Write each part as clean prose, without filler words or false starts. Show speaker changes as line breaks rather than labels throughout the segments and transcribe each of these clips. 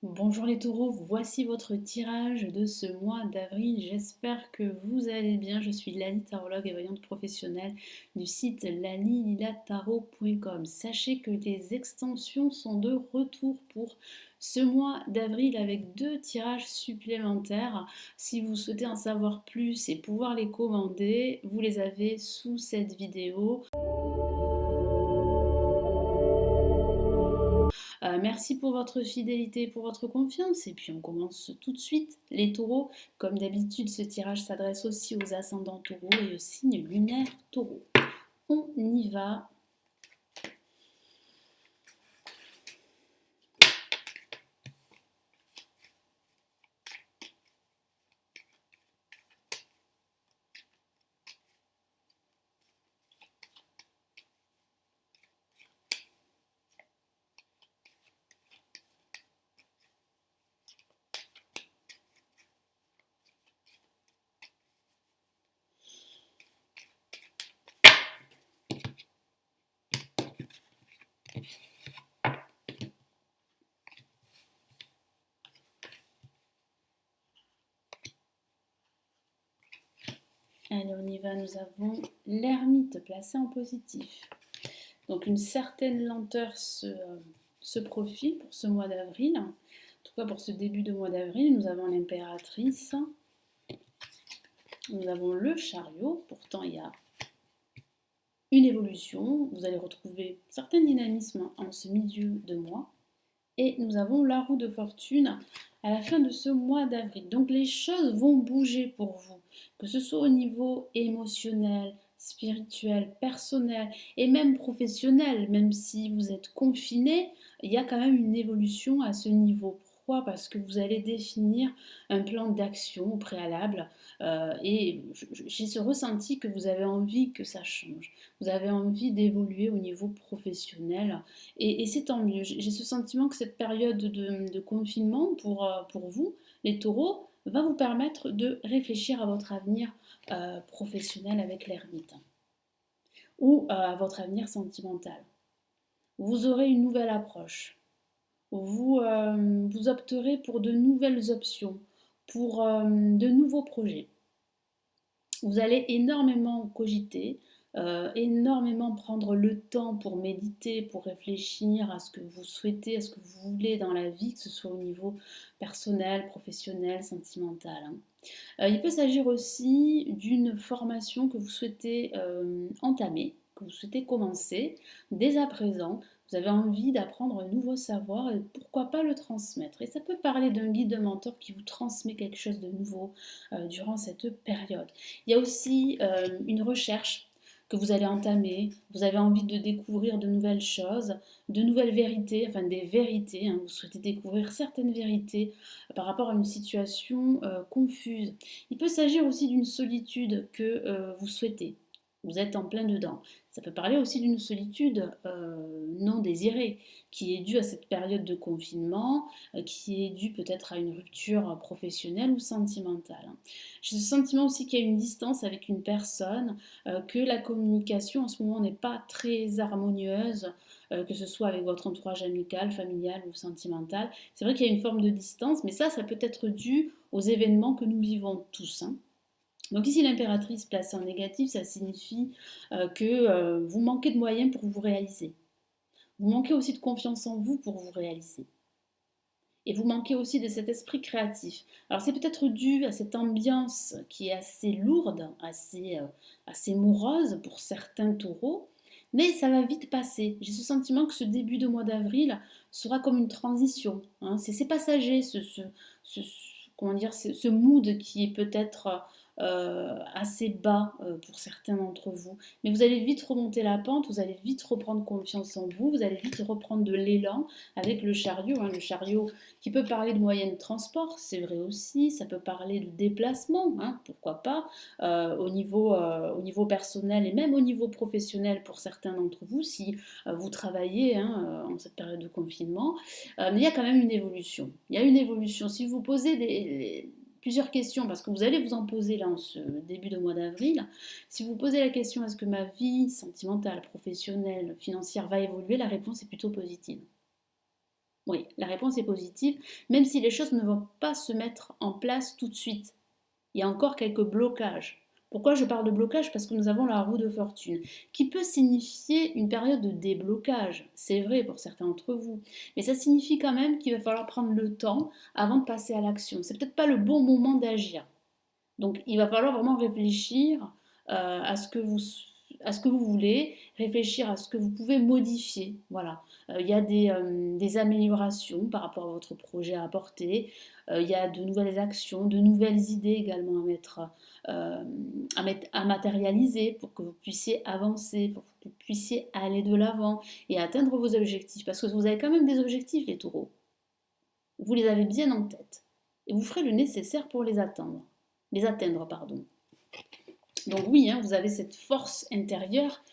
Bonjour les taureaux, voici votre tirage de ce mois d'avril. J'espère que vous allez bien. Je suis Lali, tarologue et voyante professionnelle du site lalililatarot.com. Sachez que les extensions sont de retour pour ce mois d'avril avec 2 tirages supplémentaires. Si vous souhaitez en savoir plus et pouvoir les commander, vous les avez sous cette vidéo. Merci pour votre fidélité et pour votre confiance. Et puis on commence tout de suite. Les taureaux, comme d'habitude, ce tirage s'adresse aussi aux ascendants taureaux et aux signes lunaires taureaux. On y va. Allez, on y va. Nous avons l'ermite placé en positif. Donc une certaine lenteur se profile pour ce mois d'avril. En tout cas pour ce début de mois d'avril, nous avons l'impératrice. Nous avons le chariot. Pourtant, il y a une évolution. Vous allez retrouver certains dynamismes en ce milieu de mois. Et nous avons la roue de fortune à la fin de ce mois d'avril. Donc les choses vont bouger pour vous, que ce soit au niveau émotionnel, spirituel, personnel et même professionnel. Même si vous êtes confiné, il y a quand même une évolution à ce niveau. Pourquoi? Parce que vous allez définir un plan d'action au préalable et j'ai ce ressenti que vous avez envie que ça change. Vous avez envie d'évoluer au niveau professionnel et c'est tant mieux. J'ai ce sentiment que cette période de confinement pour vous, les taureaux, va vous permettre de réfléchir à votre avenir professionnel avec l'ermite ou à votre avenir sentimental. Vous aurez une nouvelle approche. Vous opterez pour de nouvelles options, pour de nouveaux projets. Vous allez énormément cogiter, énormément prendre le temps pour méditer, pour réfléchir à ce que vous souhaitez, à ce que vous voulez dans la vie, que ce soit au niveau personnel, professionnel, sentimental, hein. Il peut s'agir aussi d'une formation que vous souhaitez entamer, que vous souhaitez commencer dès à présent. Vous avez envie d'apprendre un nouveau savoir et pourquoi pas le transmettre. Et ça peut parler d'un guide, d'un mentor qui vous transmet quelque chose de nouveau durant cette période. Il y a aussi une recherche que vous allez entamer. Vous avez envie de découvrir de nouvelles choses, de nouvelles vérités, enfin des vérités, hein. Vous souhaitez découvrir certaines vérités par rapport à une situation confuse. Il peut s'agir aussi d'une solitude que vous souhaitez. Vous êtes en plein dedans. Ça peut parler aussi d'une solitude non désirée, qui est due à cette période de confinement, qui est due peut-être à une rupture professionnelle ou sentimentale. J'ai ce sentiment aussi qu'il y a une distance avec une personne, que la communication en ce moment n'est pas très harmonieuse, que ce soit avec votre entourage amical, familial ou sentimental. C'est vrai qu'il y a une forme de distance, mais ça peut être dû aux événements que nous vivons tous, hein. Donc ici l'impératrice placée en négatif, ça signifie que vous manquez de moyens pour vous réaliser. Vous manquez aussi de confiance en vous pour vous réaliser. Et vous manquez aussi de cet esprit créatif. Alors c'est peut-être dû à cette ambiance qui est assez lourde, assez morose pour certains taureaux, mais ça va vite passer. J'ai ce sentiment que ce début de mois d'avril sera comme une transition, hein. C'est passager, ce, comment dire, ce mood qui est peut-être assez bas pour certains d'entre vous. Mais vous allez vite remonter la pente, vous allez vite reprendre confiance en vous, vous allez vite reprendre de l'élan avec le chariot, hein. Le chariot qui peut parler de moyens de transport, c'est vrai aussi, ça peut parler de déplacement, hein, pourquoi pas, au niveau personnel et même au niveau professionnel pour certains d'entre vous, si vous travaillez, hein, en cette période de confinement. Mais il y a quand même une évolution. Il y a une évolution. Si vous posez plusieurs questions, parce que vous allez vous en poser là en ce début de mois d'avril, si vous posez la question est-ce que ma vie sentimentale, professionnelle, financière va évoluer, la réponse est plutôt positive. Oui, la réponse est positive, même si les choses ne vont pas se mettre en place tout de suite. Il y a encore quelques blocages. Pourquoi je parle de blocage? Parce que nous avons la roue de fortune, qui peut signifier une période de déblocage. C'est vrai pour certains d'entre vous. Mais ça signifie quand même qu'il va falloir prendre le temps avant de passer à l'action. C'est peut-être pas le bon moment d'agir. Donc il va falloir vraiment réfléchir à ce que vous voulez, réfléchir à ce que vous pouvez modifier. Voilà. Il y a des améliorations par rapport à votre projet à apporter. Il y a de nouvelles actions, de nouvelles idées également à matérialiser pour que vous puissiez avancer, pour que vous puissiez aller de l'avant et atteindre vos objectifs. Parce que vous avez quand même des objectifs, les taureaux. Vous les avez bien en tête. Et vous ferez le nécessaire pour les atteindre, pardon. Donc oui, hein, vous avez cette force intérieure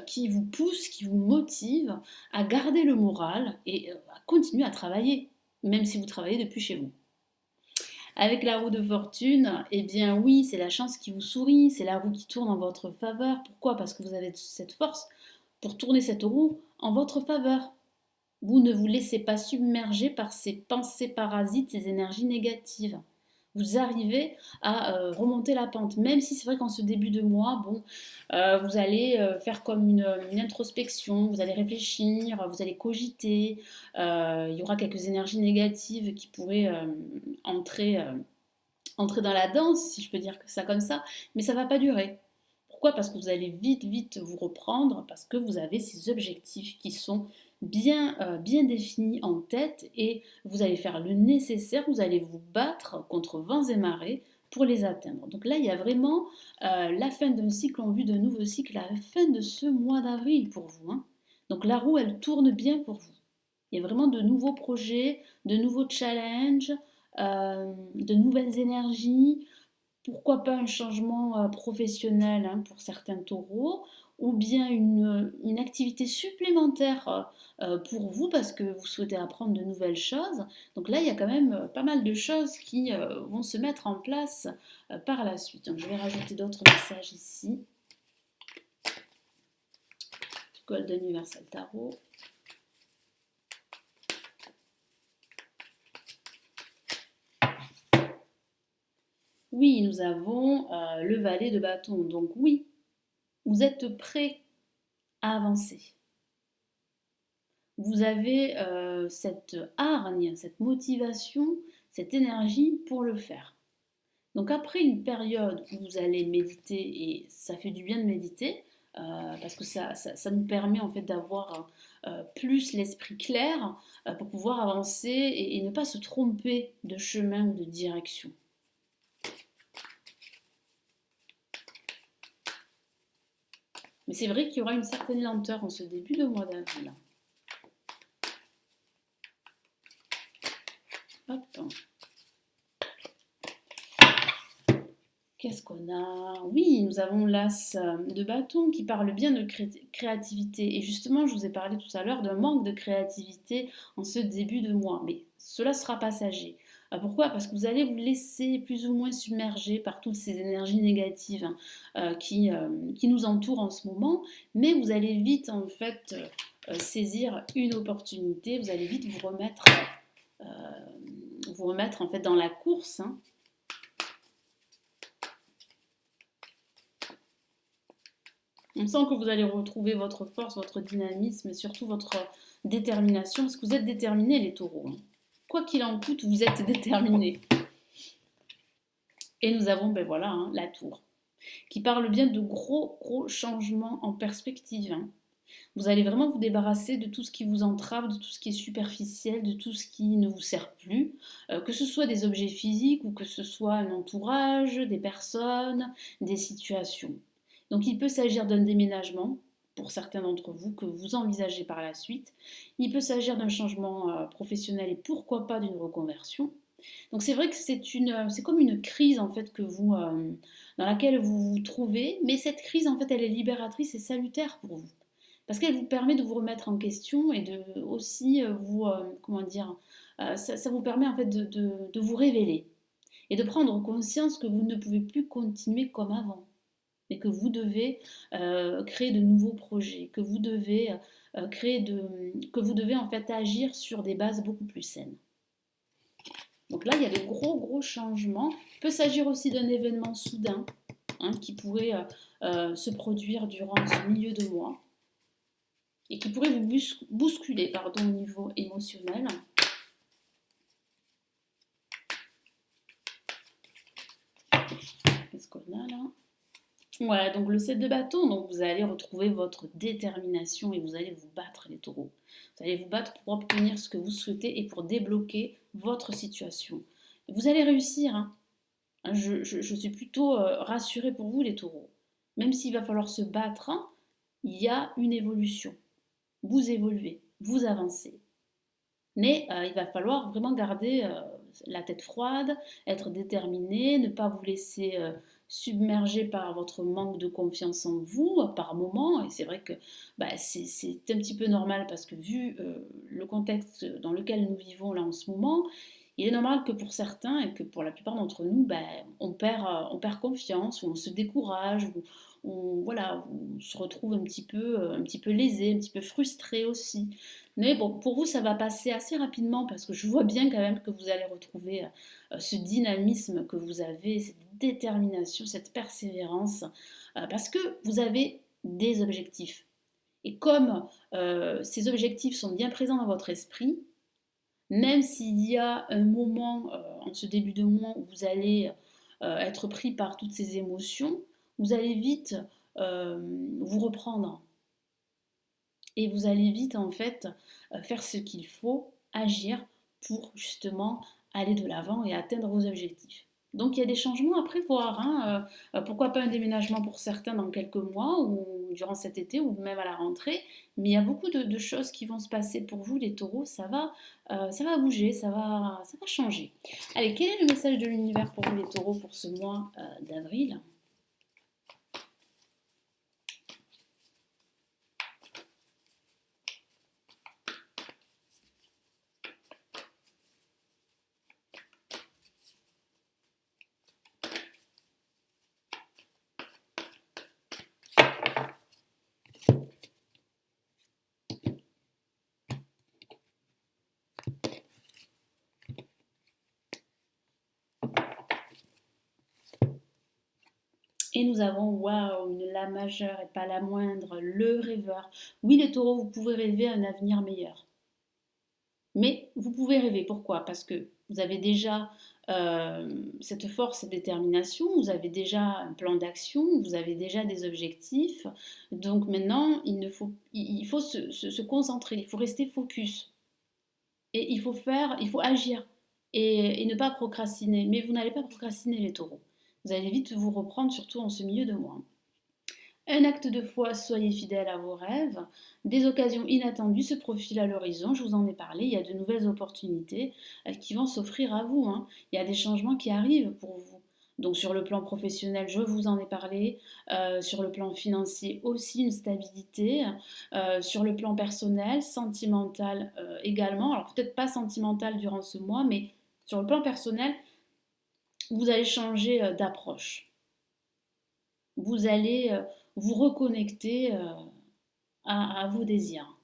qui vous pousse, qui vous motive à garder le moral et à continuer à travailler, même si vous travaillez depuis chez vous. Avec la roue de fortune, eh bien oui, c'est la chance qui vous sourit, c'est la roue qui tourne en votre faveur. Pourquoi? Parce que vous avez cette force pour tourner cette roue en votre faveur. Vous ne vous laissez pas submerger par ces pensées parasites, ces énergies négatives. Vous arrivez à remonter la pente, même si c'est vrai qu'en ce début de mois, bon, vous allez faire comme une introspection, vous allez réfléchir, vous allez cogiter, il y aura quelques énergies négatives qui pourraient entrer dans la danse, si je peux dire ça comme ça, mais ça ne va pas durer. Pourquoi? Parce que vous allez vite, vite vous reprendre, parce que vous avez ces objectifs qui sont bien définis en tête et vous allez faire le nécessaire, vous allez vous battre contre vents et marées pour les atteindre. Donc là, il y a vraiment la fin d'un cycle en vue d'un nouveau cycle, la fin de ce mois d'avril pour vous, hein. Donc la roue, elle tourne bien pour vous. Il y a vraiment de nouveaux projets, de nouveaux challenges, de nouvelles énergies, pourquoi pas un changement professionnel, hein, pour certains taureaux, ou bien une activité supplémentaire pour vous parce que vous souhaitez apprendre de nouvelles choses. Donc là, il y a quand même pas mal de choses qui vont se mettre en place par la suite. Donc je vais rajouter d'autres messages ici. Golden Universal Tarot. Oui, nous avons le valet de bâton. Donc oui, vous êtes prêt à avancer. Vous avez cette hargne, cette motivation, cette énergie pour le faire. Donc après une période où vous allez méditer, et ça fait du bien de méditer, parce que ça nous permet en fait d'avoir plus l'esprit clair pour pouvoir avancer et ne pas se tromper de chemin ou de direction. Mais c'est vrai qu'il y aura une certaine lenteur en ce début de mois d'avril. Hop. Qu'est-ce qu'on a? Oui, nous avons l'as de bâton qui parle bien de créativité. Et justement, je vous ai parlé tout à l'heure d'un manque de créativité en ce début de mois. Mais cela sera passager. Pourquoi? Parce que vous allez vous laisser plus ou moins submerger par toutes ces énergies négatives, hein, qui nous entourent en ce moment. Mais vous allez vite, en fait, saisir une opportunité. Vous allez vite euh, vous remettre en fait, dans la course, hein. On sent que vous allez retrouver votre force, votre dynamisme et surtout votre détermination, parce que vous êtes déterminés les taureaux, hein. Quoi qu'il en coûte, vous êtes déterminés. Et nous avons, ben voilà, hein, la tour, qui parle bien de gros, gros changements en perspective, hein. Vous allez vraiment vous débarrasser de tout ce qui vous entrave, de tout ce qui est superficiel, de tout ce qui ne vous sert plus, que ce soit des objets physiques ou que ce soit un entourage, des personnes, des situations. Donc il peut s'agir d'un déménagement pour certains d'entre vous que vous envisagez par la suite. Il peut s'agir d'un changement professionnel et pourquoi pas d'une reconversion. Donc c'est vrai que c'est comme une crise en fait dans laquelle vous vous trouvez, mais cette crise en fait elle est libératrice et salutaire pour vous parce qu'elle vous permet de vous remettre en question et de aussi comment dire, ça vous permet en fait de vous révéler et de prendre conscience que vous ne pouvez plus continuer comme avant, mais que vous devez créer de nouveaux projets, que vous devez que vous devez en fait agir sur des bases beaucoup plus saines. Donc là, il y a de gros, gros changements. Il peut s'agir aussi d'un événement soudain qui pourrait se produire durant ce milieu de mois et qui pourrait vous bousculer au niveau émotionnel. Qu'est-ce qu'on a là? Voilà, donc le 7 de bâton, donc vous allez retrouver votre détermination et vous allez vous battre les taureaux. Vous allez vous battre pour obtenir ce que vous souhaitez et pour débloquer votre situation. Vous allez réussir, hein. Je suis plutôt rassurée pour vous les taureaux. Même s'il va falloir se battre, hein, il y a une évolution. Vous évoluez, vous avancez. Mais il va falloir vraiment garder la tête froide, être déterminé, ne pas vous laisser submerger par votre manque de confiance en vous par moment. Et c'est vrai que c'est un petit peu normal parce que vu le contexte dans lequel nous vivons là en ce moment, il est normal que pour certains et que pour la plupart d'entre nous, on perd confiance, ou on se décourage, ou voilà, on se retrouve un petit peu lésé, un petit peu frustré aussi. Mais bon, pour vous, ça va passer assez rapidement parce que je vois bien quand même que vous allez retrouver ce dynamisme que vous avez, cette détermination, cette persévérance, parce que vous avez des objectifs. Et comme ces objectifs sont bien présents dans votre esprit, même s'il y a un moment en ce début de mois où vous allez être pris par toutes ces émotions, vous allez vite vous reprendre et vous allez vite en fait faire ce qu'il faut, agir pour justement aller de l'avant et atteindre vos objectifs. Donc il y a des changements à prévoir, hein. Pourquoi pas un déménagement pour certains dans quelques mois ou durant cet été ou même à la rentrée, mais il y a beaucoup de choses qui vont se passer pour vous les taureaux, ça va bouger, ça va changer. Allez, quel est le message de l'univers pour vous les taureaux pour ce mois d'avril? Et nous avons, waouh, une la majeure et pas la moindre, le rêveur. Oui, les taureaux, vous pouvez rêver un avenir meilleur. Mais vous pouvez rêver. Pourquoi? Parce que vous avez déjà cette force, cette détermination, vous avez déjà un plan d'action, vous avez déjà des objectifs. Donc maintenant, il faut se concentrer, il faut rester focus. Et il faut agir et ne pas procrastiner. Mais vous n'allez pas procrastiner les taureaux. Vous allez vite vous reprendre, surtout en ce milieu de mois. Un acte de foi, soyez fidèles à vos rêves. Des occasions inattendues se profilent à l'horizon, je vous en ai parlé, il y a de nouvelles opportunités qui vont s'offrir à vous, hein. Il y a des changements qui arrivent pour vous. Donc sur le plan professionnel, je vous en ai parlé. Sur le plan financier aussi, une stabilité. Sur le plan personnel, sentimental également. Alors peut-être pas sentimental durant ce mois, mais sur le plan personnel, vous allez changer d'approche. Vous allez vous reconnecter à vos désirs.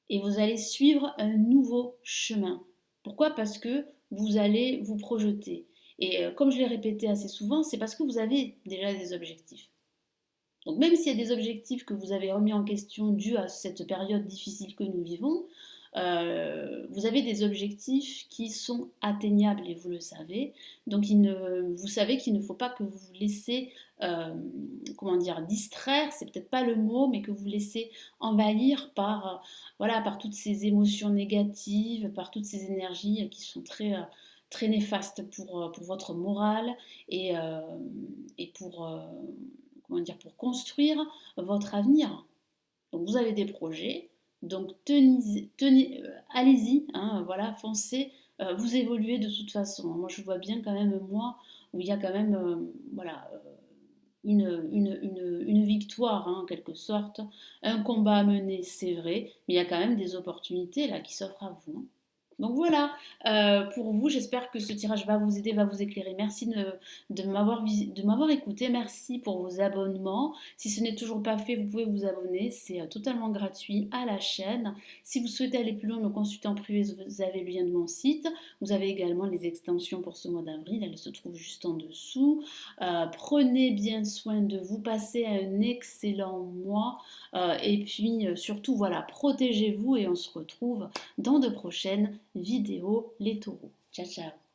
Et vous allez suivre un nouveau chemin. Pourquoi? Parce que vous allez vous projeter. Et comme je l'ai répété assez souvent, c'est parce que vous avez déjà des objectifs. Donc même s'il y a des objectifs que vous avez remis en question dû à cette période difficile que nous vivons, vous avez des objectifs qui sont atteignables et vous le savez. Donc vous savez qu'il ne faut pas que vous vous laissez, comment dire, distraire, c'est peut-être pas le mot, mais que vous laissez envahir par, voilà, par toutes ces émotions négatives, par toutes ces énergies qui sont très néfastes pour votre morale et, euh, et comment dire, pour construire votre avenir. Donc vous avez des projets, donc allez-y, hein, voilà, foncez, vous évoluez de toute façon. Moi je vois bien quand même moi où il y a quand même voilà, une victoire hein, en quelque sorte, un combat à mener, c'est vrai, mais il y a quand même des opportunités là qui s'offrent à vous, hein. Donc voilà, pour vous, j'espère que ce tirage va vous aider, va vous éclairer. Merci de m'avoir écouté, merci pour vos abonnements. Si ce n'est toujours pas fait, vous pouvez vous abonner, c'est totalement gratuit à la chaîne. Si vous souhaitez aller plus loin, me consulter en privé, vous avez le lien de mon site. Vous avez également les extensions pour ce mois d'avril, elles se trouvent juste en dessous. Prenez bien soin de vous, passez un excellent mois et puis surtout, voilà, protégez-vous et on se retrouve dans de prochaines vidéos les taureaux. Ciao ciao.